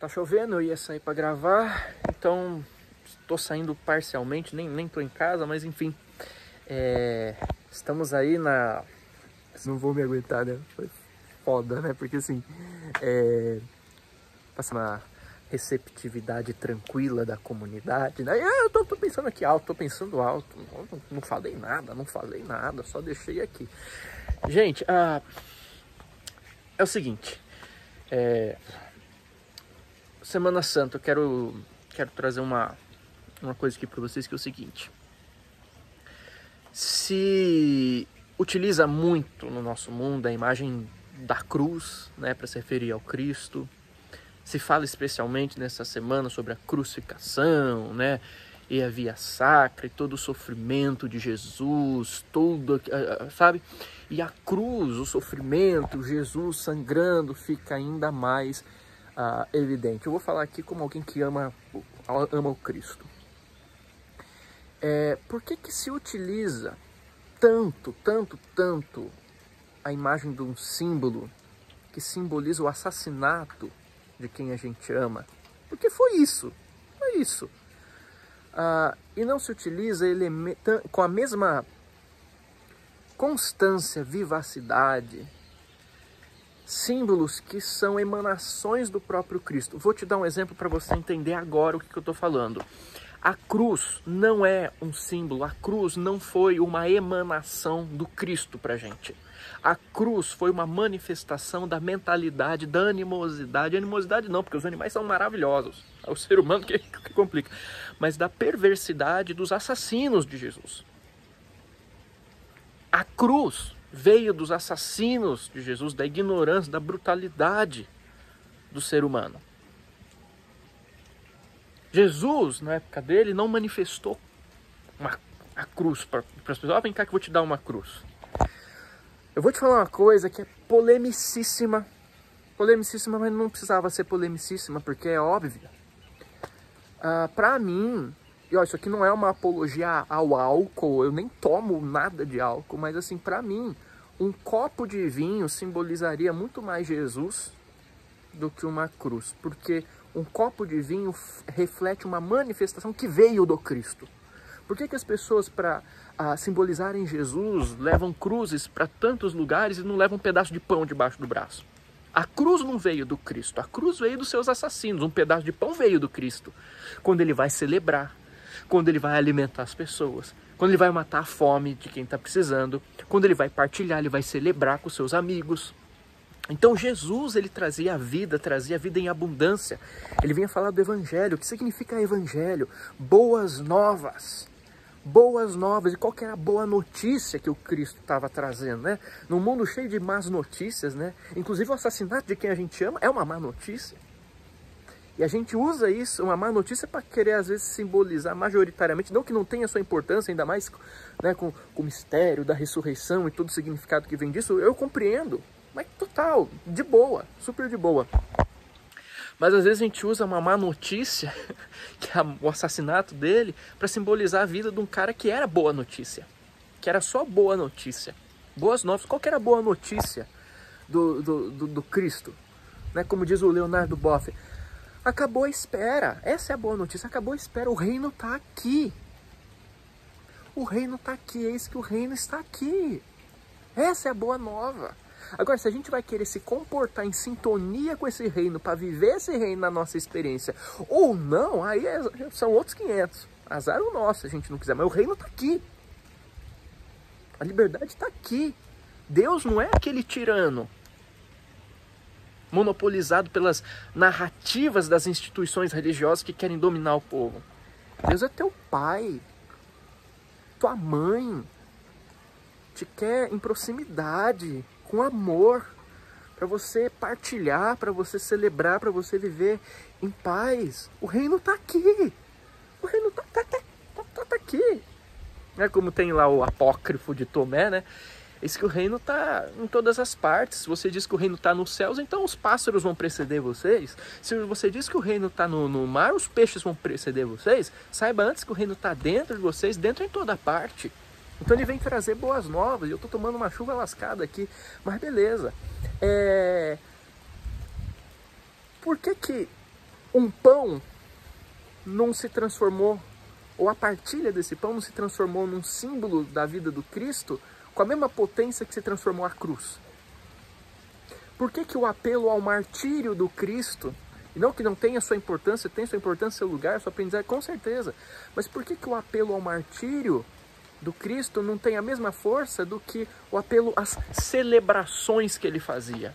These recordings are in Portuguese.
Tá chovendo, eu ia sair para gravar, então estou saindo parcialmente, nem tô em casa, mas enfim. Estamos aí na... Não vou me aguentar, né? Foi foda, né? Porque assim, passa uma receptividade tranquila da comunidade, né? Eu tô pensando aqui alto, tô pensando alto, não falei nada, só deixei aqui. Gente, é o seguinte, Semana Santa, eu quero trazer uma coisa aqui para vocês, que é o seguinte. Se utiliza muito no nosso mundo a imagem da cruz, né, para se referir ao Cristo. Se fala especialmente nessa semana sobre a crucificação, né, e a via sacra, e todo o sofrimento de Jesus, sabe? E a cruz, o sofrimento, Jesus sangrando, fica ainda mais evidente. Eu vou falar aqui como alguém que ama o Cristo. Por que se utiliza tanto a imagem de um símbolo que simboliza o assassinato de quem a gente ama? Porque foi isso. E não se utiliza com a mesma constância, vivacidade, símbolos que são emanações do próprio Cristo. Vou te dar um exemplo para você entender agora o que eu estou falando. A cruz não é um símbolo, a cruz não foi uma emanação do Cristo para a gente. A cruz foi uma manifestação da mentalidade, da animosidade. Animosidade não, porque os animais são maravilhosos. É o ser humano que complica. Mas da perversidade dos assassinos de Jesus. A cruz veio dos assassinos de Jesus, da ignorância, da brutalidade do ser humano. Jesus, na época dele, não manifestou a cruz para as pessoas. Vem cá que eu vou te dar uma cruz. Eu vou te falar uma coisa que é polemicíssima. Polemicíssima, mas não precisava ser polemicíssima, porque é óbvia. Para mim, e ó, isso aqui não é uma apologia ao álcool, eu nem tomo nada de álcool, mas assim, para mim, um copo de vinho simbolizaria muito mais Jesus do que uma cruz, porque um copo de vinho reflete uma manifestação que veio do Cristo. Por que as pessoas, para simbolizarem Jesus, levam cruzes para tantos lugares e não levam um pedaço de pão debaixo do braço? A cruz não veio do Cristo, a cruz veio dos seus assassinos, um pedaço de pão veio do Cristo. Quando ele vai celebrar, quando ele vai alimentar as pessoas, quando ele vai matar a fome de quem está precisando, quando ele vai partilhar, ele vai celebrar com seus amigos. Então Jesus, ele trazia a vida em abundância. Ele vinha falar do Evangelho. O que significa Evangelho? Boas novas. Boas novas. E qual que era a boa notícia que o Cristo estava trazendo, né? Num mundo cheio de más notícias, né? Inclusive o assassinato de quem a gente ama é uma má notícia. E a gente usa isso, uma má notícia, para querer às vezes simbolizar majoritariamente, não que não tenha sua importância, ainda mais, né, com o mistério da ressurreição e todo o significado que vem disso, eu compreendo. Mas total, de boa, super de boa. Mas às vezes a gente usa uma má notícia, que é o assassinato dele, para simbolizar a vida de um cara que era boa notícia. Que era só boa notícia. Boas novas. Qual que era a boa notícia do Cristo? Né? Como diz o Leonardo Boff. Acabou a espera. Essa é a boa notícia. Acabou a espera. O reino está aqui. O reino está aqui. Eis que o reino está aqui. Essa é a boa nova. Agora, se a gente vai querer se comportar em sintonia com esse reino, para viver esse reino na nossa experiência, ou não, aí são outros 500. Azar o nosso, se a gente não quiser. Mas o reino está aqui. A liberdade está aqui. Deus não é aquele tirano monopolizado pelas narrativas das instituições religiosas que querem dominar o povo. Deus é teu pai, tua mãe, te quer em proximidade, com amor, para você partilhar, para você celebrar, para você viver em paz. O reino está aqui. O reino está aqui. É como tem lá o apócrifo de Tomé, né? Diz que o reino está em todas as partes. Se você diz que o reino está nos céus, então os pássaros vão preceder vocês. Se você diz que o reino está no mar, os peixes vão preceder vocês. Saiba antes que o reino está dentro de vocês, dentro em toda parte. Então ele vem trazer boas novas. Eu estou tomando uma chuva lascada aqui, mas beleza. Por que um pão não se transformou, ou a partilha desse pão não se transformou num símbolo da vida do Cristo com a mesma potência que se transformou a cruz? Por que que o apelo ao martírio do Cristo, e não que não tenha sua importância, tem sua importância, seu lugar, sua aprendizagem, com certeza, mas por que que o apelo ao martírio do Cristo não tem a mesma força do que o apelo às celebrações que ele fazia?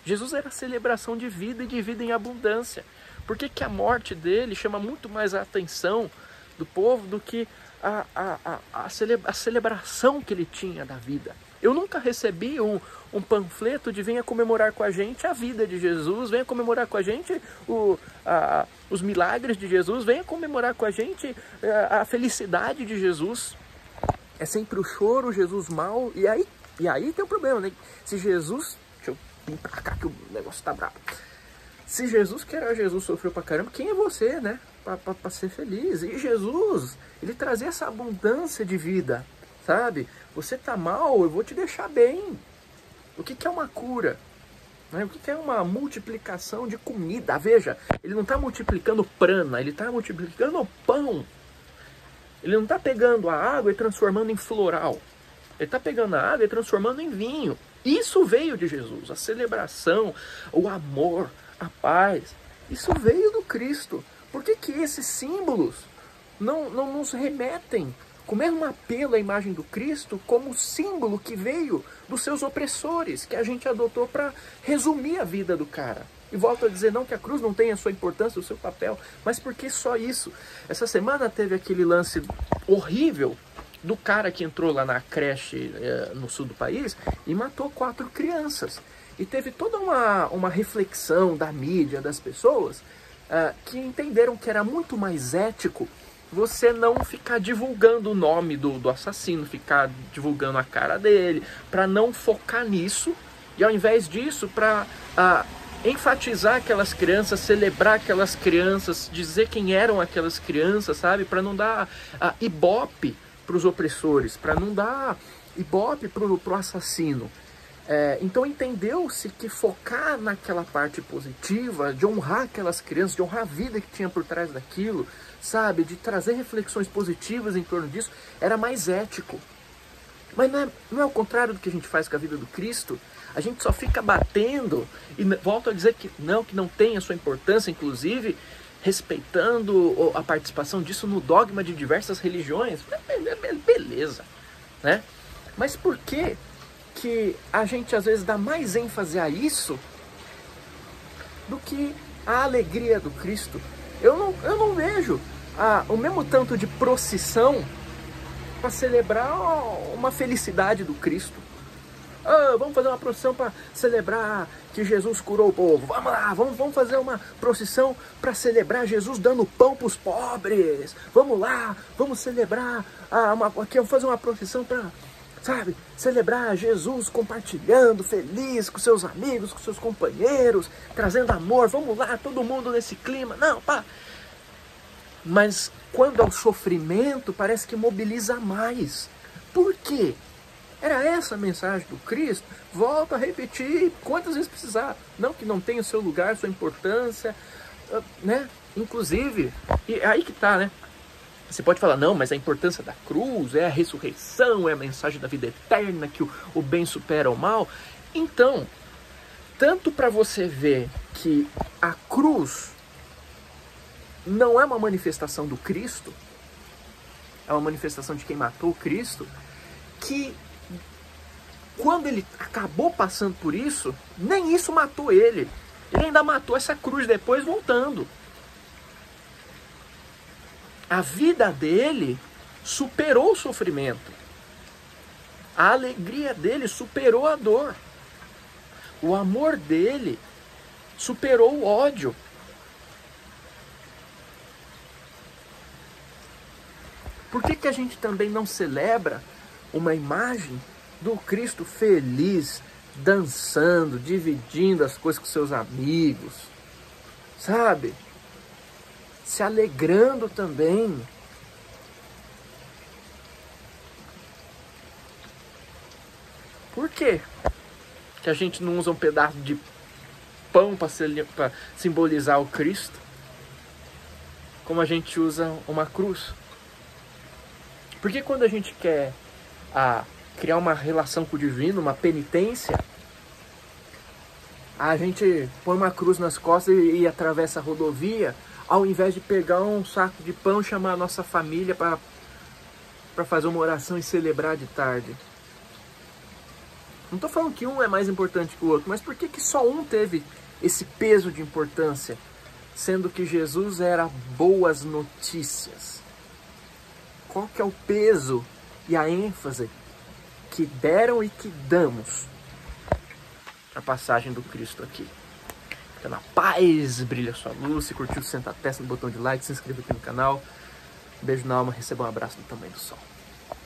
Jesus era celebração de vida e de vida em abundância. Por que que a morte dele chama muito mais a atenção do povo do que a celebração que ele tinha da vida? Eu nunca recebi um panfleto de venha comemorar com a gente a vida de Jesus, venha comemorar com a gente os milagres de Jesus, venha comemorar com a gente a felicidade de Jesus. É sempre o choro, Jesus mal, e aí tem um problema, né? Se Jesus, deixa eu vir pra cá que o negócio tá bravo. Se Jesus, que era Jesus, sofreu pra caramba, quem é você, né? Pra ser feliz. E Jesus, ele trazia essa abundância de vida, sabe? Você tá mal, eu vou te deixar bem. O que é uma cura? Né? O que é uma multiplicação de comida? Veja, ele não está multiplicando prana, ele está multiplicando pão. Ele não está pegando a água e transformando em floral. Ele está pegando a água e transformando em vinho. Isso veio de Jesus. A celebração, o amor, a paz. Isso veio do Cristo. Por que que esses símbolos não nos remetem com o mesmo apelo à imagem do Cristo como símbolo que veio dos seus opressores, que a gente adotou para resumir a vida do cara? E volto a dizer, não que a cruz não tenha a sua importância, o seu papel, mas por que só isso? Essa semana teve aquele lance horrível do cara que entrou lá na creche no sul do país e matou 4 crianças. E teve toda uma reflexão da mídia, das pessoas, que entenderam que era muito mais ético você não ficar divulgando o nome do assassino, ficar divulgando a cara dele, para não focar nisso, e ao invés disso, para enfatizar aquelas crianças, celebrar aquelas crianças, dizer quem eram aquelas crianças, sabe? Para não dar ibope para os opressores, para não dar ibope para o assassino. Então entendeu-se que focar naquela parte positiva, de honrar aquelas crianças, de honrar a vida que tinha por trás daquilo, sabe, de trazer reflexões positivas em torno disso, era mais ético. Mas não é o contrário do que a gente faz com a vida do Cristo. A gente só fica batendo, e volto a dizer que não tem a sua importância, inclusive respeitando a participação disso no dogma de diversas religiões. Beleza, né? Mas por que a gente às vezes dá mais ênfase a isso do que a alegria do Cristo? Eu não vejo o mesmo tanto de procissão para celebrar uma felicidade do Cristo. Vamos fazer uma procissão para celebrar que Jesus curou o povo. Vamos lá, vamos fazer uma procissão para celebrar Jesus dando pão para os pobres. Vamos lá, vamos celebrar vamos fazer uma procissão para, sabe, celebrar Jesus compartilhando, feliz com seus amigos, com seus companheiros, trazendo amor. Vamos lá, todo mundo nesse clima. Não, pá. Mas quando é o sofrimento, parece que mobiliza mais. Por quê? Era essa a mensagem do Cristo? Volto a repetir quantas vezes precisar. Não que não tenha o seu lugar, sua importância, né? Inclusive, e aí que tá, né? Você pode falar, não, mas a importância da cruz é a ressurreição, é a mensagem da vida eterna, que o bem supera o mal. Então, tanto para você ver que a cruz não é uma manifestação do Cristo, é uma manifestação de quem matou o Cristo, que quando ele acabou passando por isso, nem isso matou ele. Ele ainda matou essa cruz depois voltando. A vida dele superou o sofrimento. A alegria dele superou a dor. O amor dele superou o ódio. Por que a gente também não celebra uma imagem do Cristo feliz, dançando, dividindo as coisas com seus amigos, sabe? Se alegrando também. Por quê que a gente não usa um pedaço de pão para simbolizar o Cristo? como a gente usa uma cruz. Porque quando a gente quer criar uma relação com o divino, uma penitência, a gente põe uma cruz nas costas e atravessa a rodovia, ao invés de pegar um saco de pão e chamar a nossa família para fazer uma oração e celebrar de tarde. Não estou falando que um é mais importante que o outro, mas por que só um teve esse peso de importância, sendo que Jesus era boas notícias? Qual que é o peso e a ênfase que deram e que damos a passagem do Cristo aqui? Fica na paz, brilha sua luz. Se curtiu, senta a testa no botão de like, se inscreva aqui no canal. Beijo na alma, receba um abraço do tamanho do sol.